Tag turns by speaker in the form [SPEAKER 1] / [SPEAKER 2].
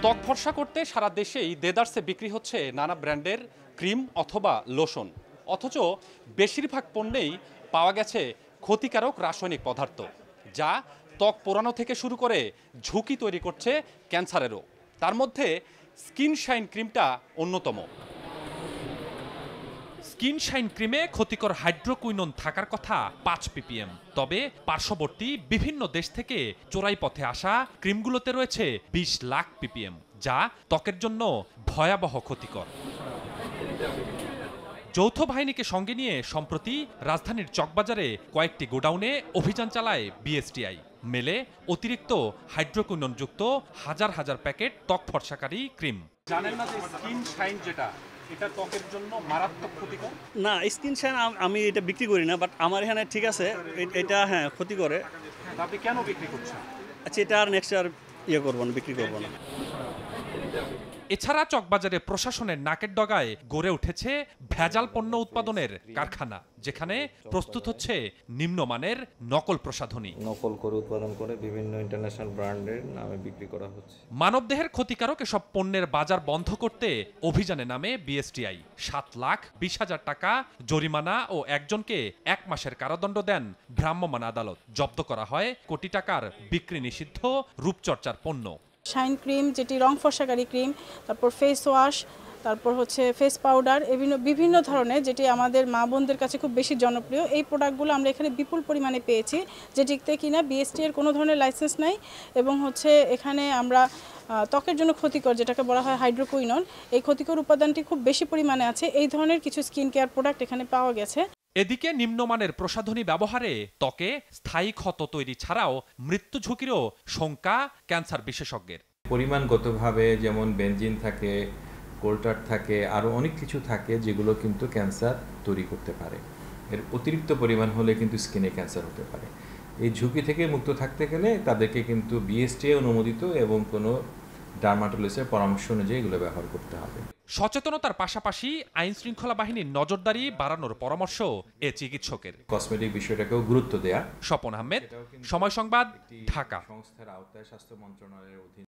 [SPEAKER 1] ত্বক ফর্সা করতে সারা দেশেই দেদারসে বিক্রি হচ্ছে নানা ব্র্যান্ডের ক্রিম অথবা লোশন, অথচ বেশিরভাগ পণ্যেই পাওয়া গেছে ক্ষতিকারক রাসায়নিক পদার্থ, যা ত্বক পোড়ানো থেকে শুরু করে ঝুঁকি তৈরি করছে ক্যান্সারেরও। তার মধ্যে স্কিন শাইন ক্রিমটা অন্যতম। স্কিন শাইন ক্রিমে ক্ষতিকর হাইড্রোকুইনন থাকার কথা 5 ppm, তবে পার্শ্ববর্তী বিভিন্ন দেশ থেকে চোরাই পথে আসা ক্রিমগুলোতে রয়েছে 20 লাখ ppm, যা ত্বকের জন্য ভয়াবহ ক্ষতিকর। যৌথ বাহিনীকে সঙ্গে নিয়ে সম্প্রতি রাজধানীর চকবাজারে কয়েকটি গোডাউনে অভিযান চালায় বিএসটিআই। মেলে অতিরিক্ত হাইড্রোকুইননযুক্ত হাজার হাজার প্যাকেট ত্বক ফর্সাকারী ক্রিম। জানেন না যে স্কিন শাইন যেটা, এটা ত্বকের জন্য মারাত্মক ক্ষতিকর?
[SPEAKER 2] না, স্কিন শাইন আমি এটা বিক্রি করি না, বাট আমার এখানে ঠিক আছে, এটা হ্যাঁ ক্ষতি করে।
[SPEAKER 1] আপনি কেন বিক্রি করছেন?
[SPEAKER 2] আচ্ছা, এটা আর নেক্সট আর করবো না, বিক্রি করবো না।
[SPEAKER 1] এছাড়া চকবাজারে প্রশাসনের নাকের ডগায় গড়ে উঠেছে ভেজাল পণ্য উৎপাদনের কারখানা, যেখানে প্রস্তুত হচ্ছে নিম্নমানের নকল প্রসাধনী।
[SPEAKER 3] নকল করে উৎপাদন করে বিভিন্ন ইন্টারন্যাশনাল ব্র্যান্ডের নামে বিক্রি করা হচ্ছে।
[SPEAKER 1] মানবদেহের ক্ষতিকারক এসব পণ্যের বাজার বন্ধ করতে অভিযানে নামে বিএসটিআই। 7,20,000 টাকা জরিমানা ও একজনকে 1 মাসের কারাদণ্ড দেন ভ্রাম্যমাণ আদালত। জব্দ করা হয় কোটি টাকার বিক্রি নিষিদ্ধ রূপচর্চার পণ্য।
[SPEAKER 4] শাইন ক্রিম, যেটি রং ফর্সাকারী ক্রিম, তারপর ফেস ওয়াশ, তারপর হচ্ছে ফেস পাউডার, বিভিন্ন ধরনের, যেটি আমাদের মা বোনদের কাছে খুব বেশি জনপ্রিয়। এই প্রোডাক্টগুলো আমরা এখানে বিপুল পরিমাণে পেয়েছি, যেটিতে কিনা বিএসটি এর কোনো ধরনের লাইসেন্স নাই, এবং হচ্ছে এখানে আমরা ত্বকের জন্য ক্ষতিকর, যেটাকে বলা হয় হাইড্রোকুইনন, এই ক্ষতিকর উপাদানটি খুব বেশি পরিমাণে আছে। এই ধরনের কিছু স্কিন কেয়ার প্রোডাক্ট এখানে পাওয়া গেছে।
[SPEAKER 1] এদিকে নিম্নমানের প্রসাধনী ব্যবহারে ত্বকে স্থায়ী ক্ষত তৈরি ছাড়াও মৃত্যু ঝুঁকিরও শঙ্কা ক্যান্সার বিশেষজ্ঞের।
[SPEAKER 3] পরিমাণগতভাবে যেমন বেনজিন থাকে, কোল্টার থাকে, আরও অনেক কিছু থাকে যেগুলো কিন্তু ক্যান্সার তৈরি করতে পারে। এর অতিরিক্ত পরিমাণ হলে কিন্তু স্কিনে ক্যান্সার হতে পারে। এই ঝুঁকি থেকে মুক্ত থাকতে গেলে তাদেরকে কিন্তু বিএসটিআই অনুমোদিত এবং কোনো ডার্মাটোলজিস্টের পরামর্শ অনুযায়ী এগুলো ব্যবহার করতে হবে।
[SPEAKER 1] সচেতনতার পাশাপাশি আইন শৃঙ্খলা বাহিনীর নজরদারি বাড়ানোর পরামর্শ এ চিকিৎসকের।
[SPEAKER 3] কসমেটিক বিষয়টাকেও গুরুত্ব দেয়া।
[SPEAKER 1] স্বপন আহমেদ, সময় সংবাদ, ঢাকা।
[SPEAKER 3] সংস্থার আওতায় স্বাস্থ্য মন্ত্রণালয়ের অধীন।